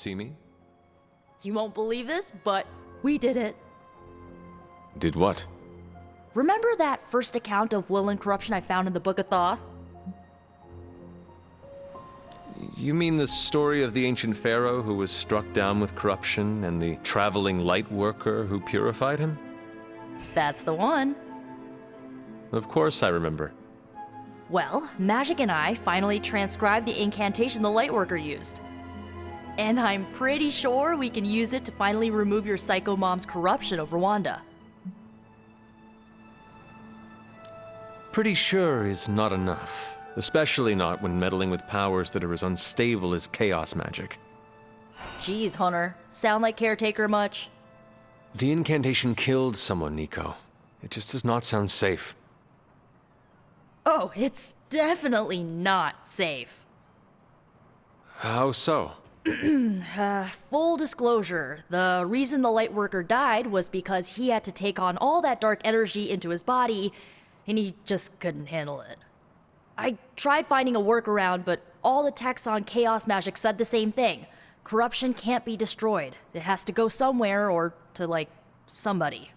see me? You won't believe this, but we did it. Did what? Remember that first account of Lilith corruption I found in the Book of Thoth? You mean the story of the ancient pharaoh who was struck down with corruption and the traveling light worker who purified him? That's the one. Of course I remember. Well, Magic and I finally transcribed the incantation the Lightworker used. And I'm pretty sure we can use it to finally remove your Psycho Mom's corruption over Wanda. Pretty sure is not enough, especially not when meddling with powers that are as unstable as chaos magic. Geez, Hunter, sound like Caretaker much? The incantation killed someone, Nico. It just does not sound safe. Oh, it's definitely not safe. How so? Full disclosure, the reason the Lightworker died was because he had to take on all that dark energy into his body, and he just couldn't handle it. I tried finding a workaround, but all the texts on chaos magic said the same thing. Corruption can't be destroyed. It has to go somewhere or to, somebody.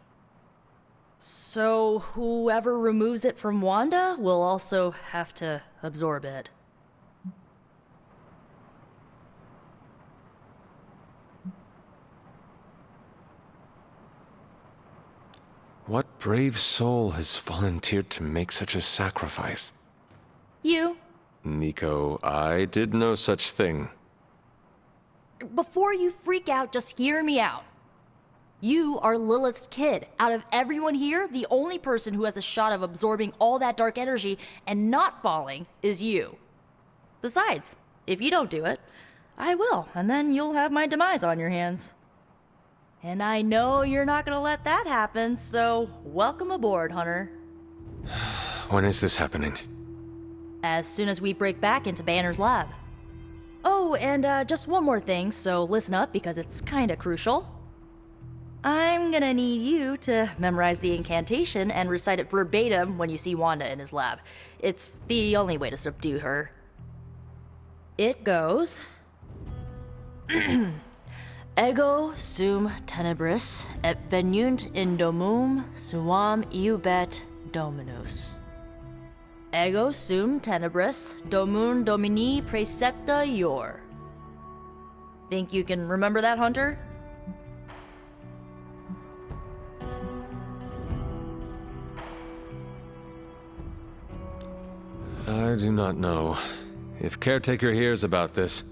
So whoever removes it from Wanda will also have to absorb it. What brave soul has volunteered to make such a sacrifice? You. Nico, I did no such thing. Before you freak out, just hear me out. You are Lilith's kid. Out of everyone here, the only person who has a shot of absorbing all that dark energy and not falling is you. Besides, if you don't do it, I will, and then you'll have my demise on your hands. And I know you're not gonna let that happen, so welcome aboard, Hunter. When is this happening? As soon as we break back into Banner's lab. Oh, and just one more thing, so listen up because it's kinda crucial. I'm gonna need you to memorize the incantation and recite it verbatim when you see Wanda in his lab. It's the only way to subdue her. It goes... Ego sum tenebris et venunt in domum suam iubet dominus. Ego sum tenebris domum domini praecepta ior. Think you can remember that, Hunter? I do not know. If Caretaker hears about this...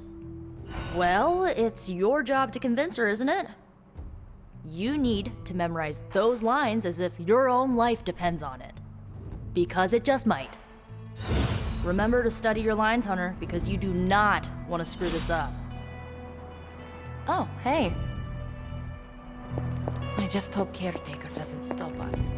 Well, it's your job to convince her, isn't it? You need to memorize those lines as if your own life depends on it. Because it just might. Remember to study your lines, Hunter, because you do not want to screw this up. Oh, hey. I just hope Caretaker doesn't stop us.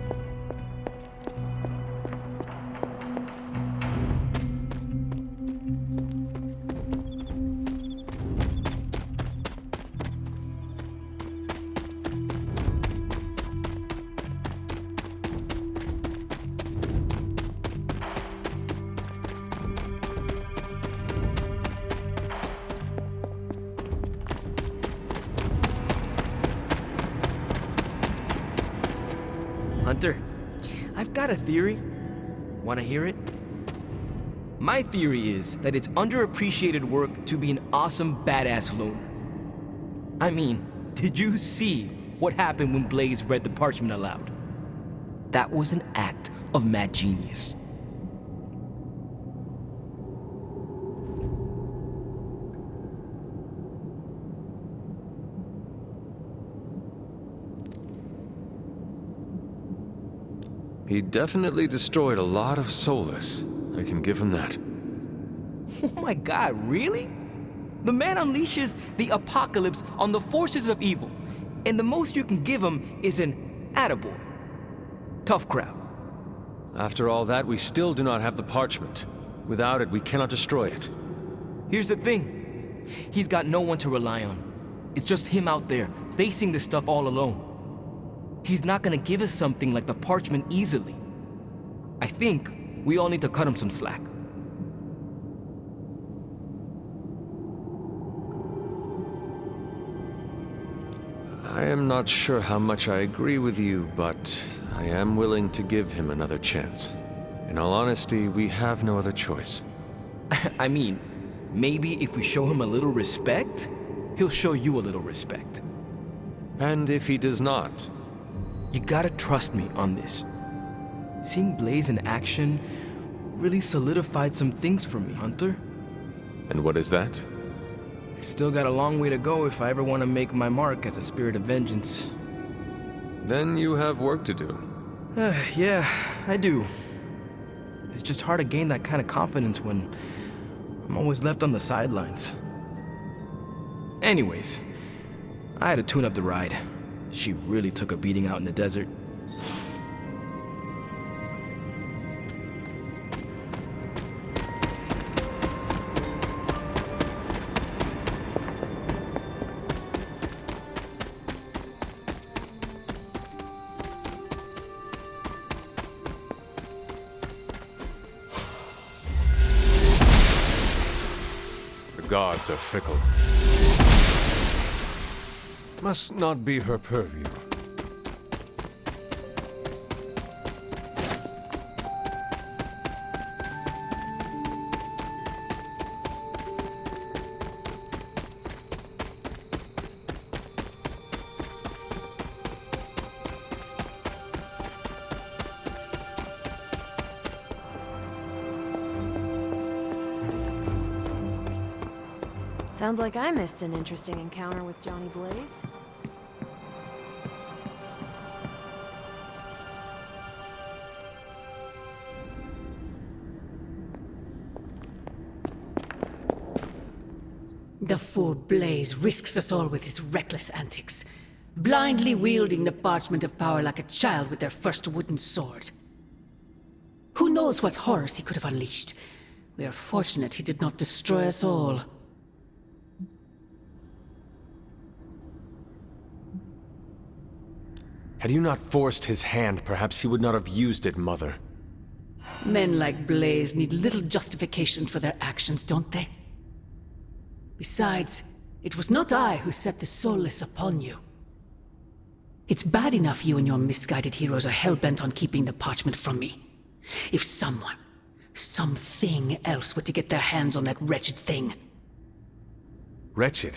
Hunter, I've got a theory. Wanna hear it? My theory is that it's underappreciated work to be an awesome badass loner. I mean, did you see what happened when Blaze read the parchment aloud? That was an act of mad genius. He definitely destroyed a lot of Solus. I can give him that. Oh my god, really? The man unleashes the apocalypse on the forces of evil, and the most you can give him is an attaboy. Tough crowd. After all that, we still do not have the parchment. Without it, we cannot destroy it. Here's the thing. He's got no one to rely on. It's just him out there, facing this stuff all alone. He's not gonna give us something like the parchment easily. I think we all need to cut him some slack. I am not sure how much I agree with you, but I am willing to give him another chance. In all honesty, we have no other choice. I mean, maybe if we show him a little respect, he'll show you a little respect. And if he does not? You gotta trust me on this. Seeing Blaze in action really solidified some things for me, Hunter. And what is that? I still got a long way to go if I ever want to make my mark as a spirit of vengeance. Then you have work to do. Yeah, I do. It's just hard to gain that kind of confidence when I'm always left on the sidelines. Anyways, I had to tune up the ride. She really took a beating out in the desert. The gods are fickle. Must not be her purview. Sounds like I missed an interesting encounter with Johnny Blaze. The fool Blaze risks us all with his reckless antics, blindly wielding the parchment of power like a child with their first wooden sword. Who knows what horrors he could have unleashed? We are fortunate he did not destroy us all. Had you not forced his hand, perhaps he would not have used it, Mother. Men like Blaze need little justification for their actions, don't they? Besides, it was not I who set the soulless upon you. It's bad enough you and your misguided heroes are hell-bent on keeping the parchment from me. If someone, something else were to get their hands on that wretched thing. Wretched?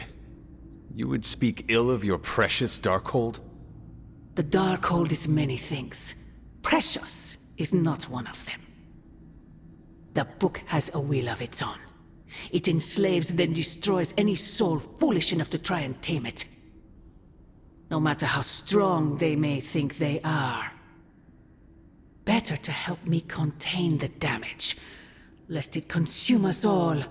You would speak ill of your precious Darkhold? The Darkhold is many things. Precious is not one of them. The book has a will of its own. It enslaves and then destroys any soul foolish enough to try and tame it. No matter how strong they may think they are. Better to help me contain the damage, lest it consume us all.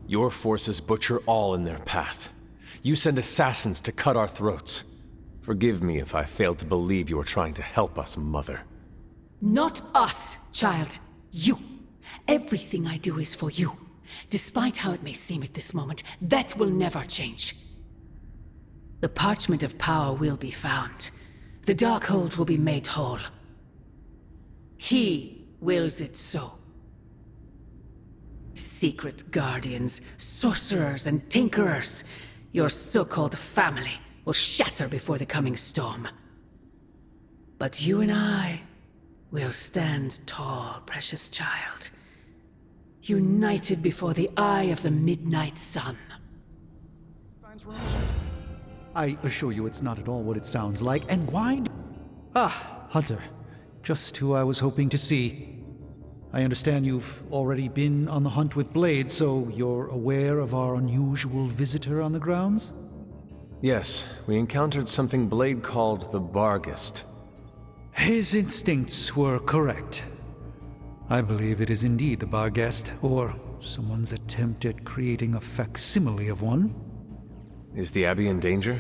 Your forces butcher all in their path. You send assassins to cut our throats. Forgive me if I failed to believe you were trying to help us, Mother. Not us, child. You. Everything I do is for you. Despite how it may seem at this moment, that will never change. The parchment of power will be found. The Darkhold will be made whole. He wills it so. Secret guardians, sorcerers, and tinkerers, your so-called family will shatter before the coming storm. But you and I will stand tall, precious child. United before the eye of the midnight sun. I assure you it's not at all what it sounds like, and why... Ah, Hunter. Just who I was hoping to see. I understand you've already been on the hunt with Blade, so you're aware of our unusual visitor on the grounds? Yes, we encountered something Blade called the Barghest. His instincts were correct. I believe it is indeed the Barghest, or someone's attempt at creating a facsimile of one. Is the Abbey in danger?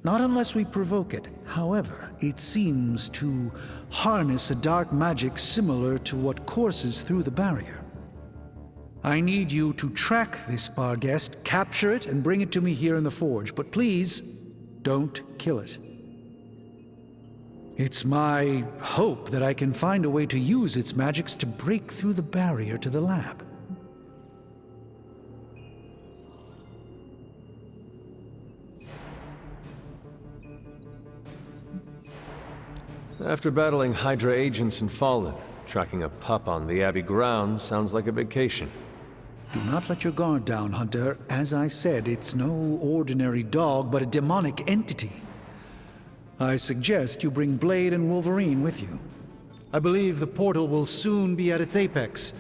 Not unless we provoke it. However, it seems to harness a dark magic similar to what courses through the barrier. I need you to track this Barghest, capture it, and bring it to me here in the forge. But please, don't kill it. It's my hope that I can find a way to use its magics to break through the barrier to the lab. After battling Hydra agents and Fallen, tracking a pup on the Abbey grounds sounds like a vacation. Do not let your guard down, Hunter. As I said, it's no ordinary dog, but a demonic entity. I suggest you bring Blade and Wolverine with you. I believe the portal will soon be at its apex.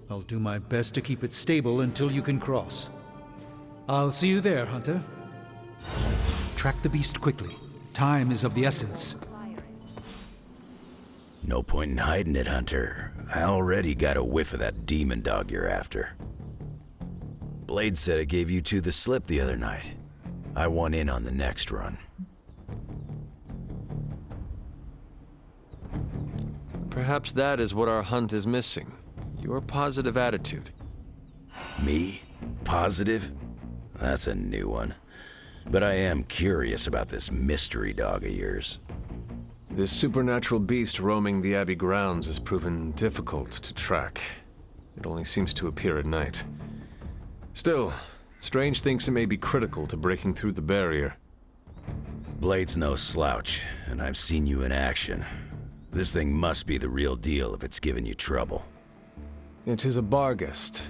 I'll do my best to keep it stable until you can cross. I'll see you there, Hunter. Track the beast quickly. Time is of the essence. No point in hiding it, Hunter. I already got a whiff of that demon dog you're after. Blade said it gave you two the slip the other night. I want in on the next run. Perhaps that is what our hunt is missing. Your positive attitude. Me? Positive? That's a new one. But I am curious about this mystery dog of yours. This supernatural beast roaming the Abbey grounds has proven difficult to track. It only seems to appear at night. Still, Strange thinks it may be critical to breaking through the barrier. Blade's no slouch, and I've seen you in action. This thing must be the real deal if it's giving you trouble. It is a Barghest.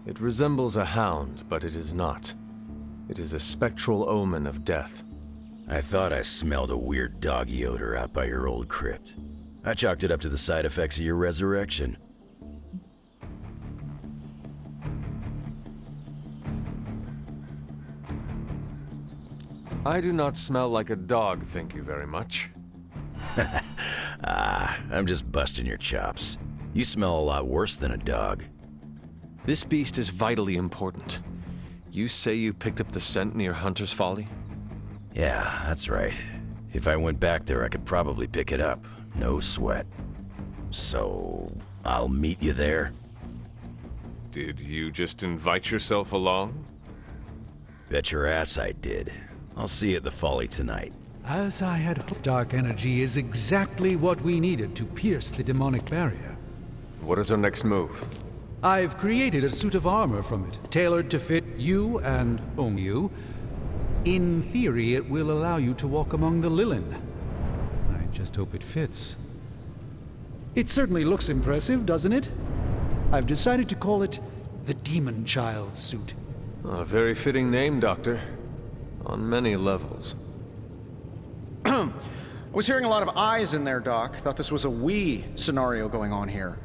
It resembles a hound, but it is not. It is a spectral omen of death. I thought I smelled a weird doggy odor out by your old crypt. I chalked it up to the side effects of your resurrection. I do not smell like a dog, thank you very much. I'm just busting your chops. You smell a lot worse than a dog. This beast is vitally important. You say you picked up the scent near Hunter's Folly? Yeah, that's right. If I went back there, I could probably pick it up. No sweat. So, I'll meet you there? Did you just invite yourself along? Bet your ass I did. I'll see you at the Folly tonight. As I had hoped, dark energy is exactly what we needed to pierce the demonic barrier. What is our next move? I've created a suit of armor from it, tailored to fit you and only you. In theory, it will allow you to walk among the Lilin. I just hope it fits. It certainly looks impressive, doesn't it? I've decided to call it the Demon Child suit. A very fitting name, Doctor. On many levels. I was hearing a lot of eyes in there, Doc. Thought this was a we scenario going on here.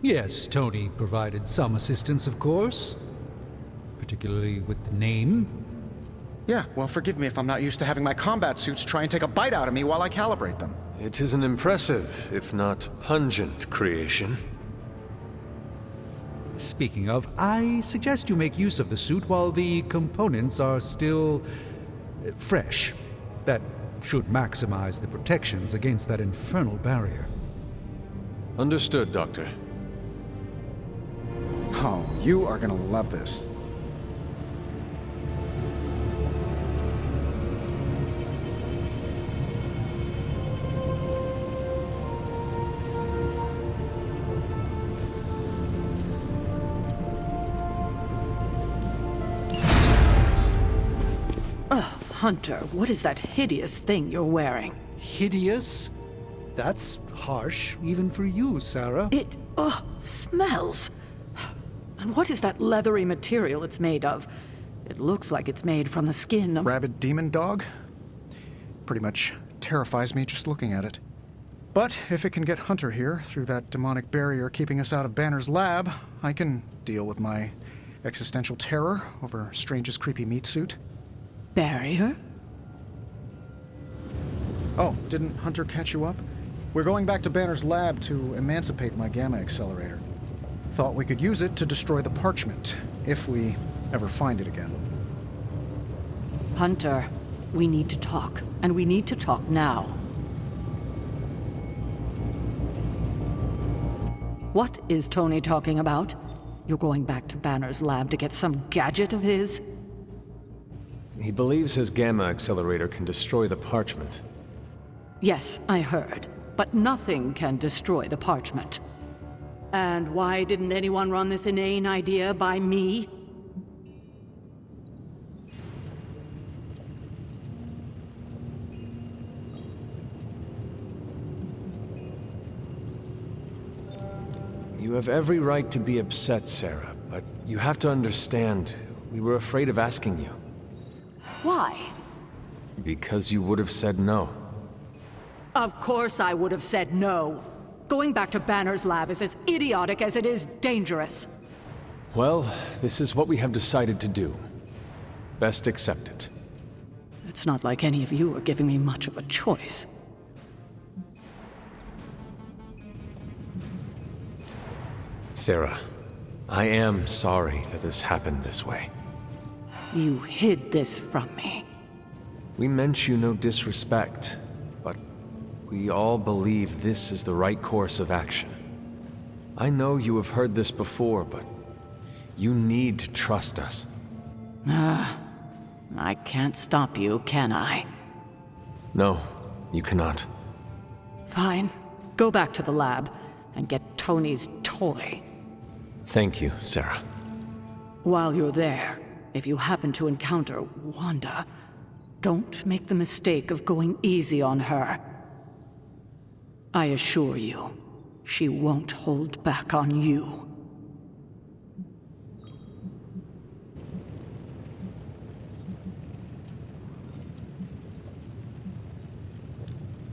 Yes, Tony provided some assistance, of course. Particularly with the name. Yeah, well, forgive me if I'm not used to having my combat suits try and take a bite out of me while I calibrate them. It is an impressive, if not pungent, creation. Speaking of, I suggest you make use of the suit while the components are still fresh. That should maximize the protections against that infernal barrier. Understood, Doctor. Oh, you are gonna love this. Hunter, what is that hideous thing you're wearing? Hideous? That's harsh, even for you, Sarah. It, smells. And what is that leathery material it's made of? It looks like it's made from the skin of... Rabid demon dog? Pretty much terrifies me just looking at it. But if it can get Hunter here through that demonic barrier keeping us out of Banner's lab, I can deal with my existential terror over Strange's creepy meat suit. Barrier? Oh, didn't Hunter catch you up? We're going back to Banner's lab to emancipate my gamma accelerator. Thought we could use it to destroy the parchment, if we ever find it again. Hunter, we need to talk, and we need to talk now. What is Tony talking about? You're going back to Banner's lab to get some gadget of his? He believes his gamma accelerator can destroy the parchment. Yes, I heard. But nothing can destroy the parchment. And why didn't anyone run this inane idea by me? You have every right to be upset, Sarah, but you have to understand, we were afraid of asking you. Why? Because you would have said no. Of course I would have said no. Going back to Banner's lab is as idiotic as it is dangerous. Well, this is what we have decided to do. Best accept it. It's not like any of you are giving me much of a choice. Sarah, I am sorry that this happened this way. You hid this from me. We meant you no disrespect, but we all believe this is the right course of action. I know you have heard this before, but you need to trust us. I can't stop you, can I? No, you cannot. Fine. Go back to the lab and get Tony's toy. Thank you, Sarah. While you're there, if you happen to encounter Wanda, don't make the mistake of going easy on her. I assure you, she won't hold back on you.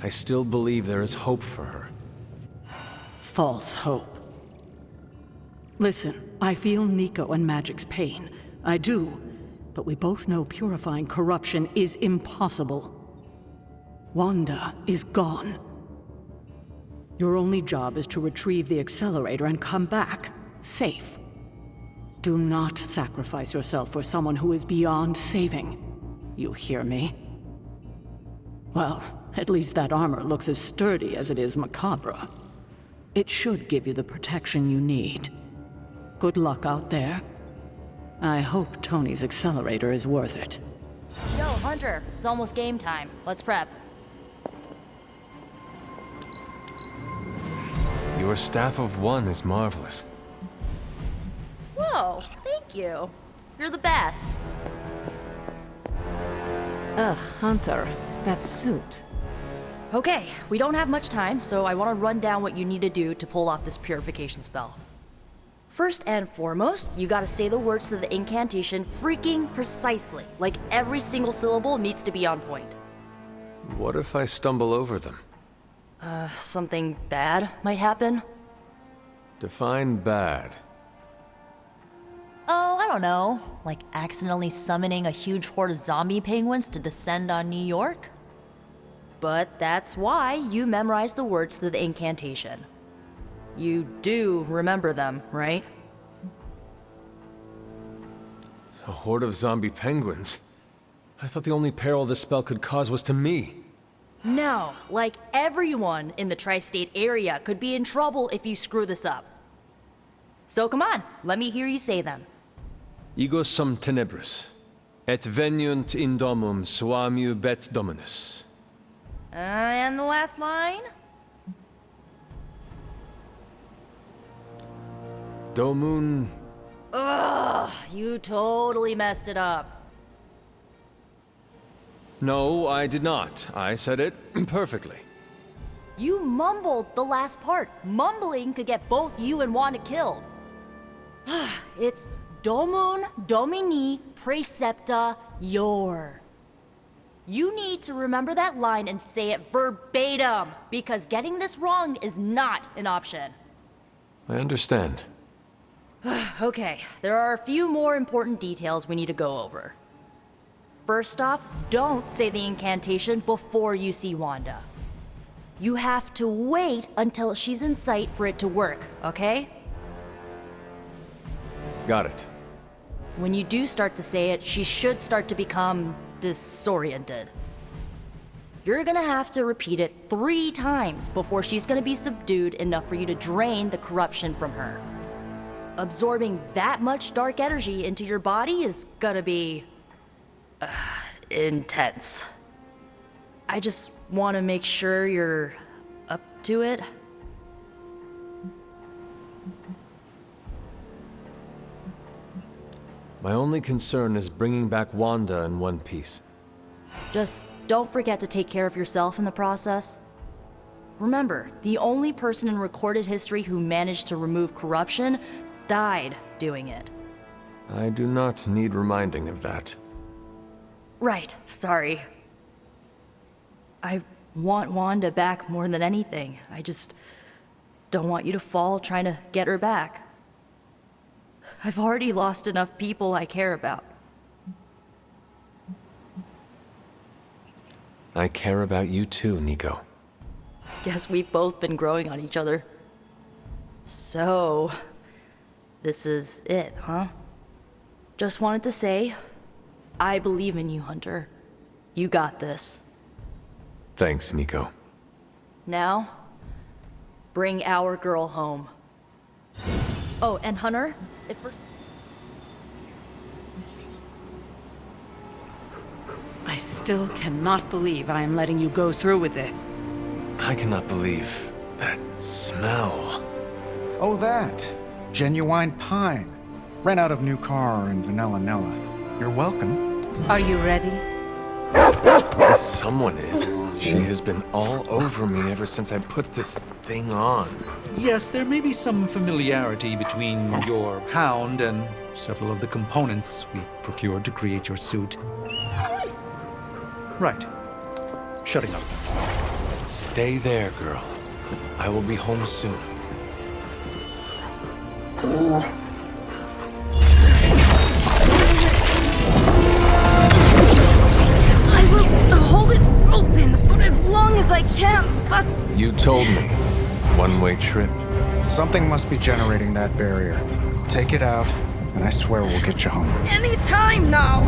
I still believe there is hope for her. False hope. Listen, I feel Nico and Magic's pain. I do. But we both know purifying corruption is impossible. Wanda is gone. Your only job is to retrieve the accelerator and come back, safe. Do not sacrifice yourself for someone who is beyond saving. You hear me? Well, at least that armor looks as sturdy as it is macabre. It should give you the protection you need. Good luck out there. I hope Tony's accelerator is worth it. Yo, Hunter, it's almost game time. Let's prep. Your staff of one is marvelous. Whoa, thank you. You're the best. Ugh, Hunter. That suit. Okay, we don't have much time, so I want to run down what you need to do to pull off this purification spell. First and foremost, you gotta say the words to the incantation freaking precisely. Like every single syllable needs to be on point. What if I stumble over them? Something bad might happen? Define bad. Oh, I don't know. Like accidentally summoning a huge horde of zombie penguins to descend on New York? But that's why you memorize the words to the incantation. You do remember them, right? A horde of zombie penguins? I thought the only peril this spell could cause was to me. No, like everyone in the tri-state area could be in trouble if you screw this up. So come on, let me hear you say them. Ego sum tenebris, et veniunt in domum suamiu bet dominus. And the last line? Domun... Ugh, you totally messed it up. No, I did not. I said it perfectly. You mumbled the last part. Mumbling could get both you and Wanda killed. It's Domun Domini Precepta Your. You need to remember that line and say it verbatim, because getting this wrong is not an option. I understand. Okay, there are a few more important details we need to go over. First off, don't say the incantation before you see Wanda. You have to wait until she's in sight for it to work, okay? Got it. When you do start to say it, she should start to become disoriented. You're gonna have to repeat it 3 times before she's gonna be subdued enough for you to drain the corruption from her. Absorbing that much dark energy into your body is gonna be... intense. I just want to make sure you're up to it. My only concern is bringing back Wanda in one piece. Just don't forget to take care of yourself in the process. Remember, the only person in recorded history who managed to remove corruption died doing it. I do not need reminding of that. Right, sorry. I want Wanda back more than anything. I just don't want you to fall trying to get her back. I've already lost enough people I care about. I care about you too, Nico. Guess we've both been growing on each other. So, this is it, huh? Just wanted to say, I believe in you, Hunter. You got this. Thanks, Nico. Now, bring our girl home. Oh, and Hunter, if for... I still cannot believe I am letting you go through with this. I cannot believe that smell. Oh, that. Genuine pine. Ran out of new car in Vanilla Nella. You're welcome. Are you ready? Someone is. She has been all over me ever since I put this thing on. Yes, there may be some familiarity between your hound and several of the components we procured to create your suit. Right. Shutting up. Stay there, girl. I will be home soon. I will hold it open for as long as I can, but... You told me. One-way trip. Something must be generating that barrier. Take it out, and I swear we'll get you home. Any time now!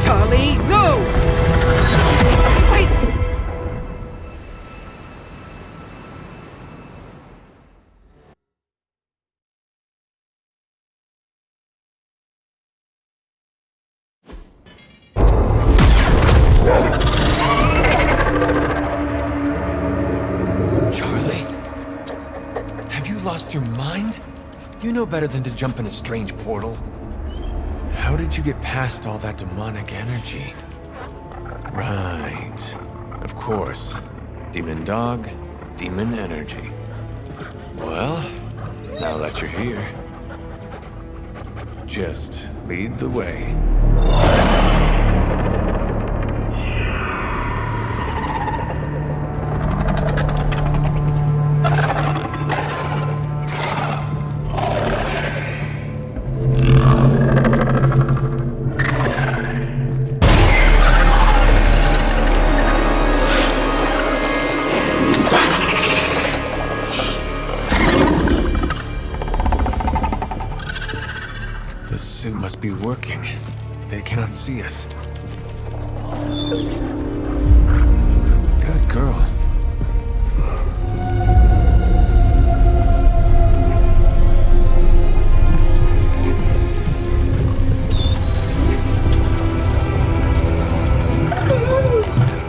Charlie, no! Wait! Charlie? Have you lost your mind? You know better than to jump in a strange portal. How did you get past all that demonic energy? Right. Of course. Demon dog, demon energy. Well, now that you're here, just lead the way. Must be working. They cannot see us. Good girl.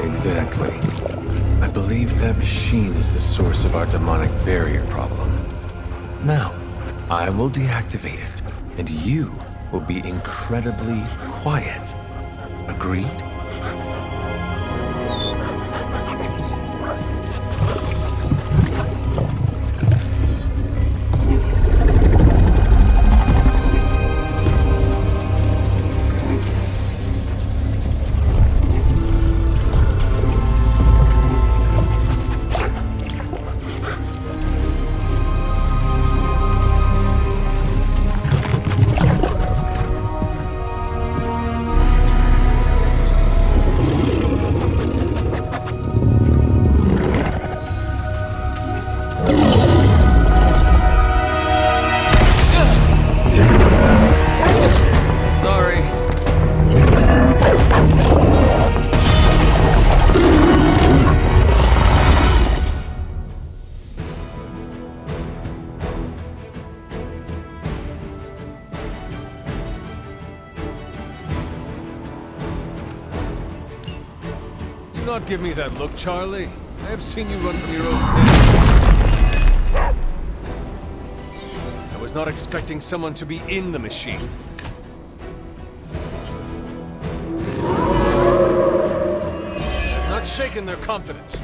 Exactly. I believe that machine is the source of our demonic barrier problem. Now, I will deactivate it, and you will be incredibly quiet. Agreed? Do not give me that look, Charlie. I have seen you run from your own tent. I was not expecting someone to be in the machine. shaken their confidence.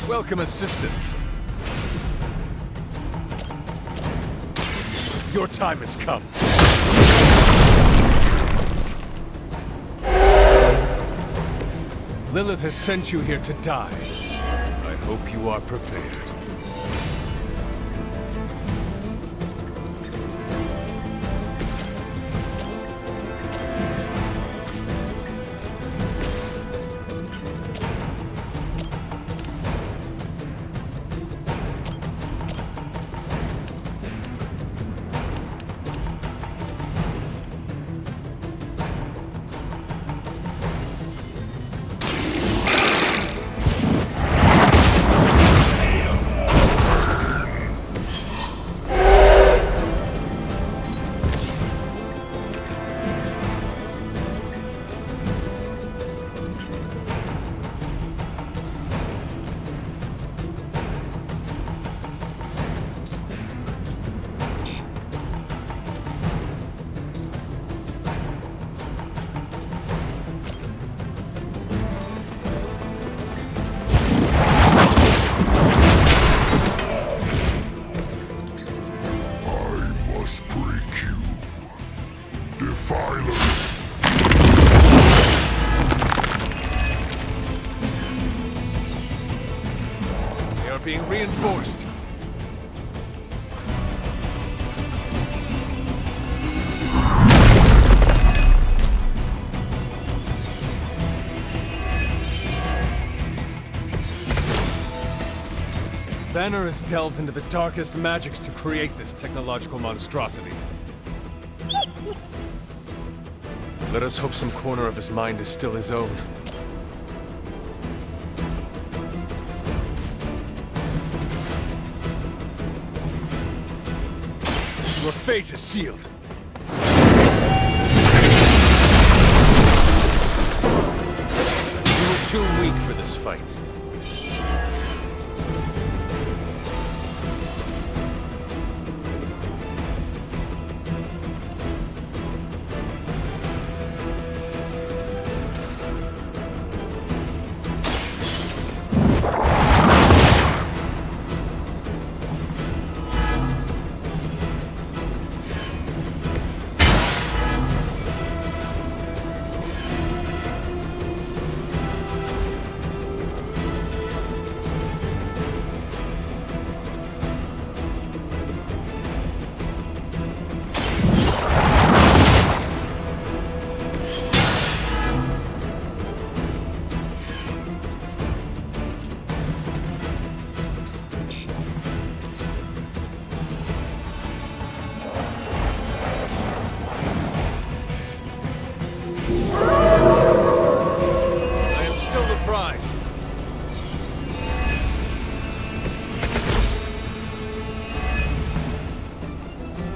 Welcome assistance. Your time has come. Lilith has sent you here to die. I hope you are prepared. Being reinforced. Banner has delved into the darkest magics to create this technological monstrosity. Let us hope some corner of his mind is still his own. Your fate is sealed. You were too weak for this fight.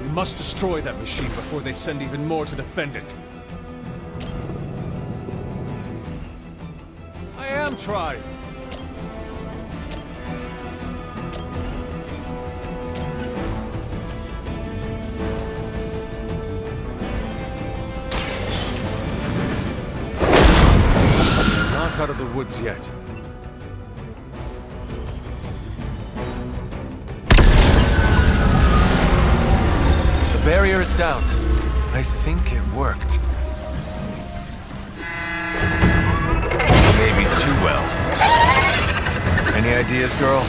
We must destroy that machine before they send even more to defend it. I am trying. Not out of the woods yet. The barrier is down. I think it worked. Maybe too well. Any ideas, girl?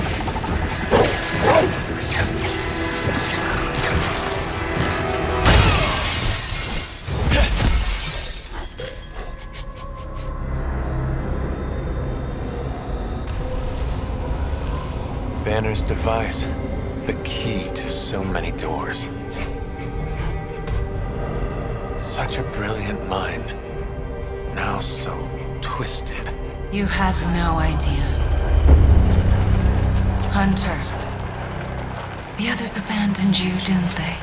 Banner's device. The key to so many doors. Such a brilliant mind. Now so twisted. You have no idea. Hunter. The others abandoned you, didn't they?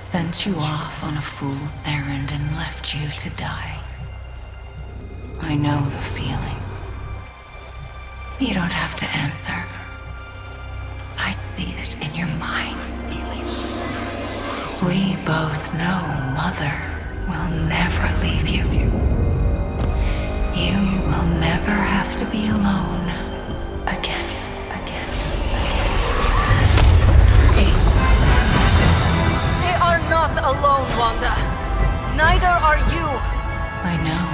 Sent you off on a fool's errand and left you to die. I know the feeling. You don't have to answer. I see it in your mind. We both know Mother will never leave you. You will never have to be alone again. They are not alone, Wanda. Neither are you. I know.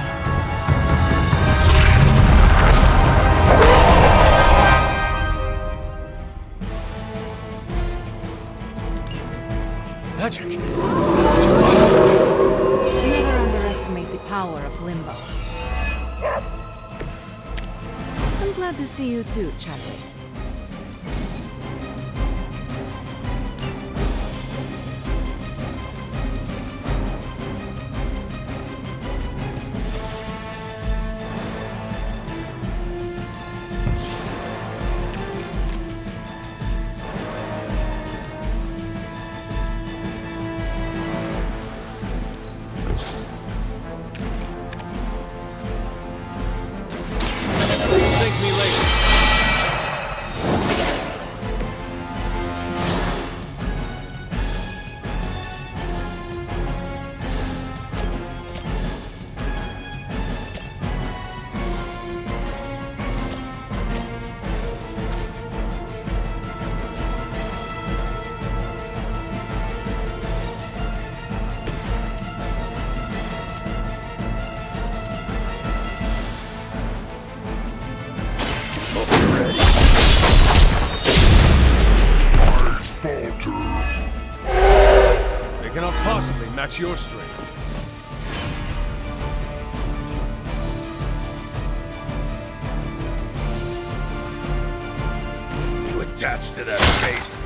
Magic! Never underestimate the power of Limbo. I'm glad to see you too, Charlie. Thank me later. They cannot possibly match your strength. You attached to that face.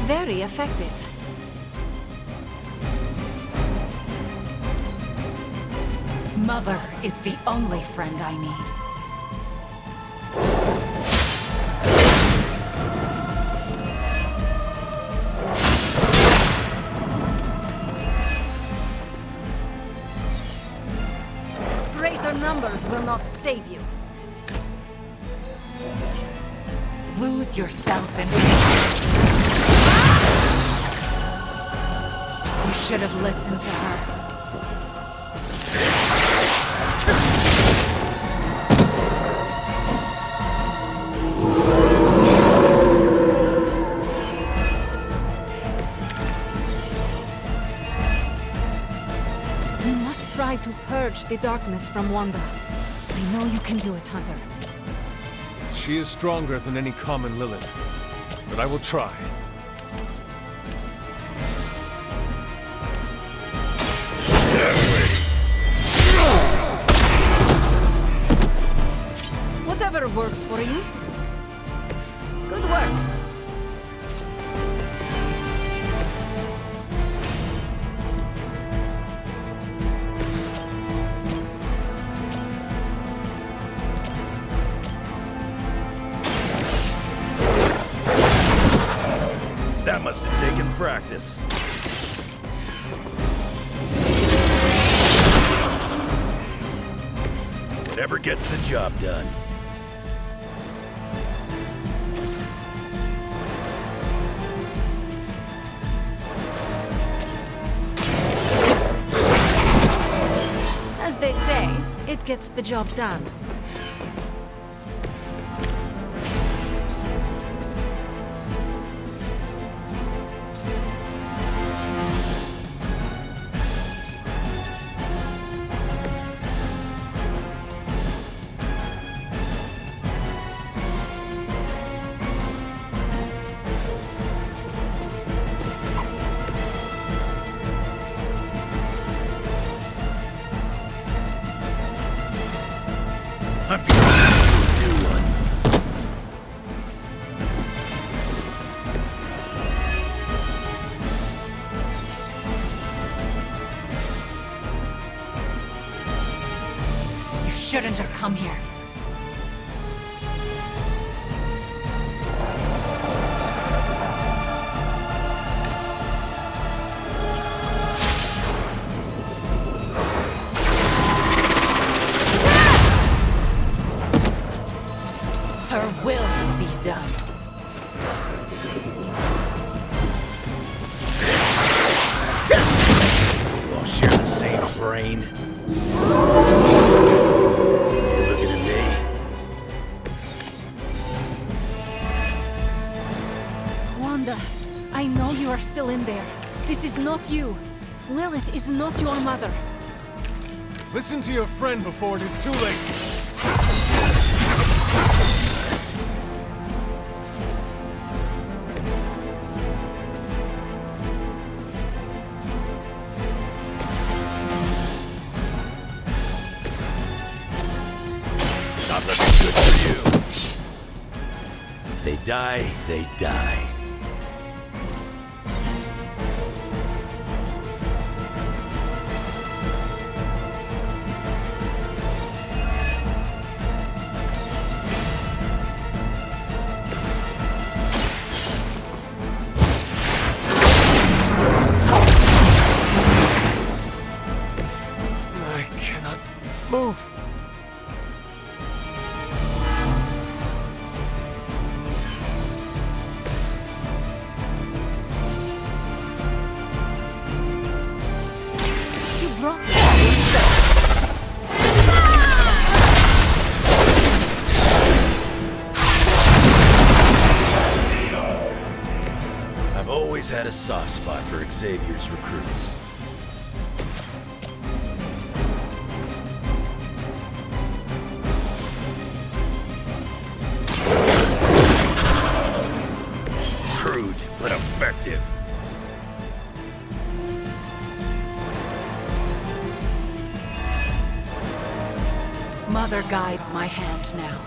Very effective. Mother is the only friend I need. Greater numbers will not save you. Lose yourself in You should have listened to her. We must try to purge the darkness from Wanda. I know you can do it, Hunter. She is stronger than any common Lilith, but I will try. Whatever works for you. Good work. That must have taken practice. Whatever gets the job done. As they say, it gets the job done. shouldn't have come here. Her will be done. You all share the same brain. Looking at me. Wanda, I know you are still in there. This is not you. Lilith is not your mother. Listen to your friend before it is too late. Not looking good for you. If they die, they die. I cannot move. You brought me. I've always had a soft spot for Xavier's recruits. Crude, but effective. Mother guides my hand now.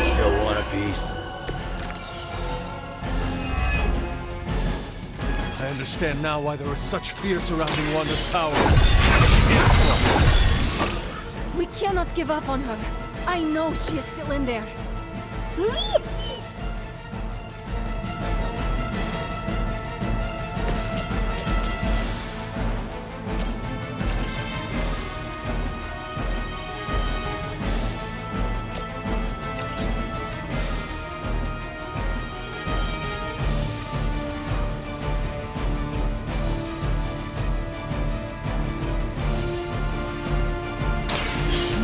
Still want a piece? I understand now why there was such fear surrounding Wanda's power. She is strong. We cannot give up on her. I know she is still in there.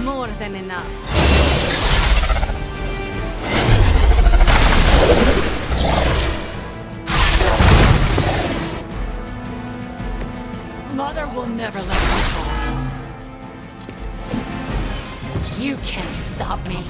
More than enough. Mother will never let me fall. You can't stop me.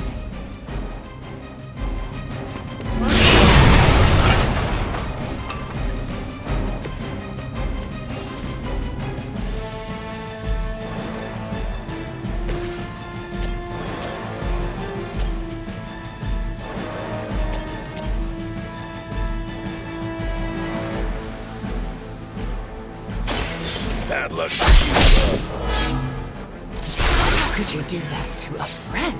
Bad luck for you, bub. How could you do that to a friend?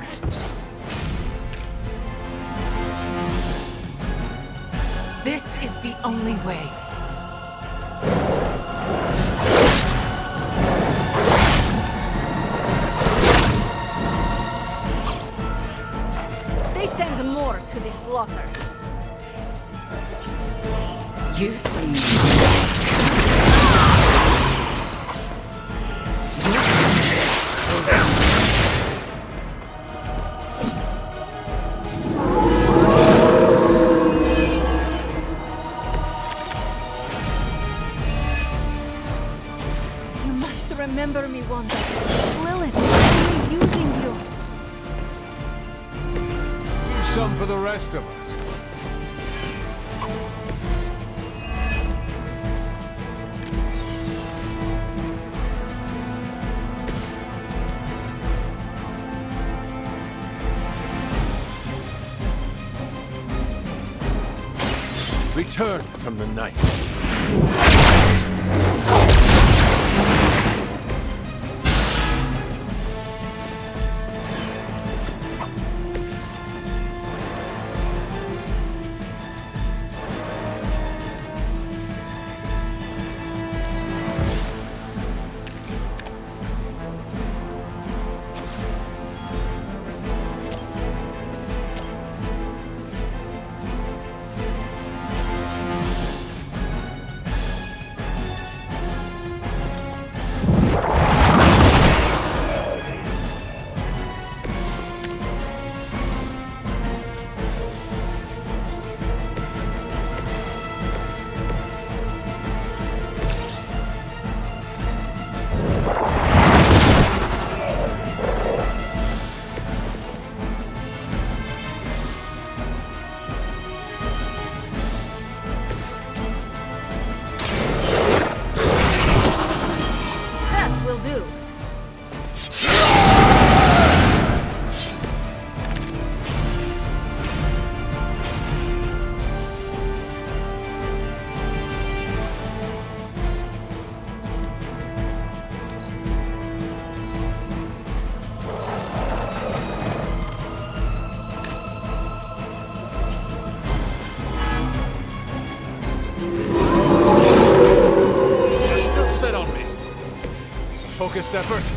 This is the only way. They send more to the slaughter. You see. You must remember me, Wanda. Lilith is only using you. Leave some for the rest of us. Return from the night. Focused effort.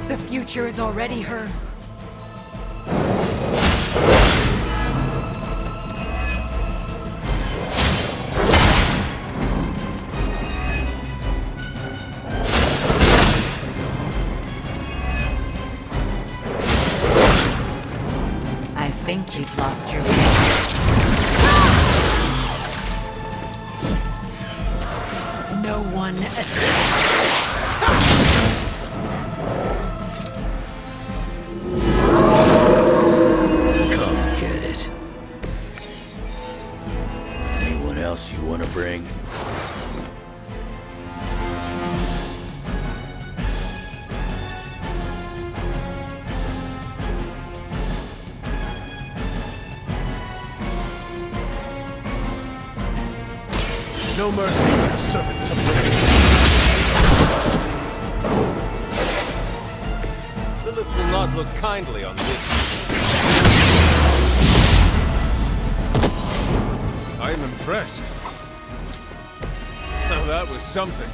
The future is already hers. I think you've lost your way. No one... Come get it. Anyone else you want to bring? No mercy for the servants of Lilith. Lilith will not look kindly on this. I am impressed. Now that was something.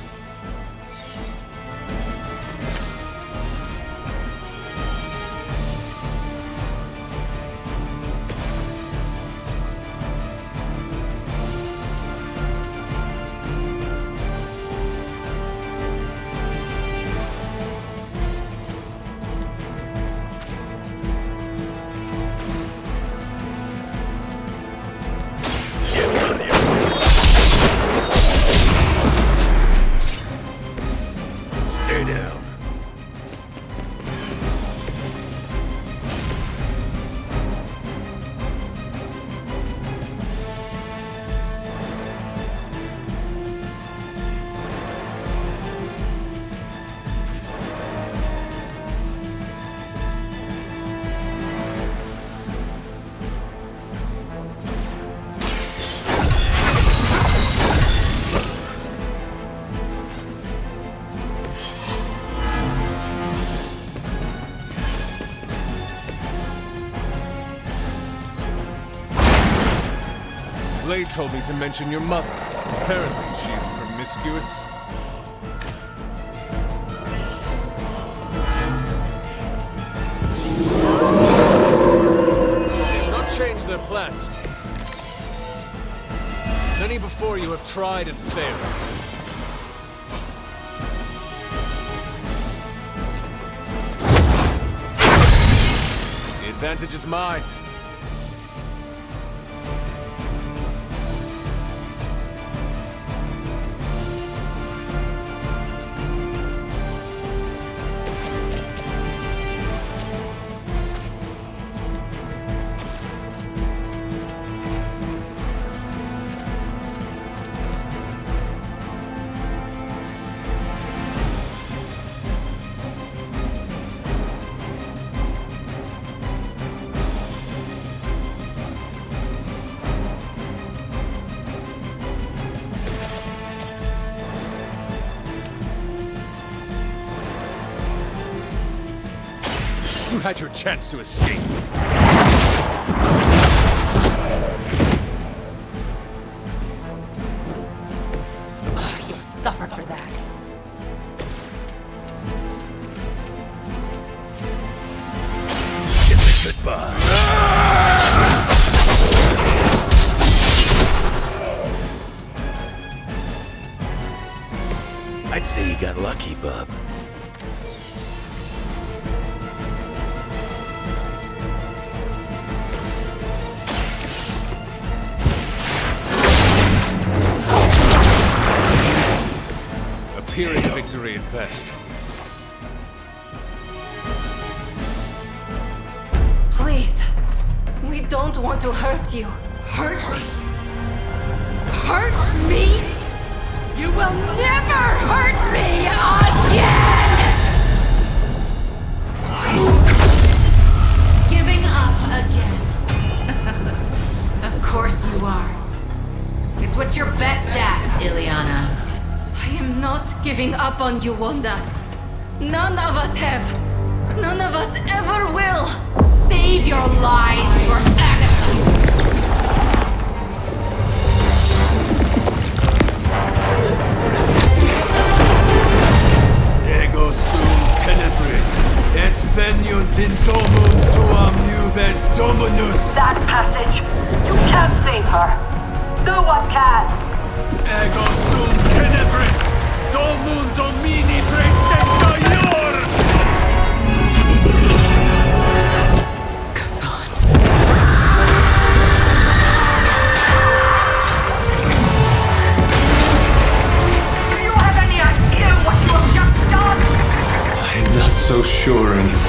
Blade told me to mention your mother. Apparently, she's promiscuous. They have not changed their plans. Many before you have tried and failed. The advantage is mine. You had your chance to escape. You'll suffer for that. Kiss it goodbye. I'd say you got lucky, bub. Pyrrhic victory at best. Please. We don't want to hurt you. Hurt me? Hurt me? You will never hurt me again! Giving up again. Of course you are. It's what you're best at, Ileana. I am not giving up on you, Wanda. None of us have. None of us ever will. Save your lies for Agatha. Ego sum tenebris, et veniunt in domum suam juvet dominus. That passage, you can't save her. No one can. Ego sum tenebris, domum domini praesenta ior! Do you have any idea what you have just done? I'm not so sure anymore.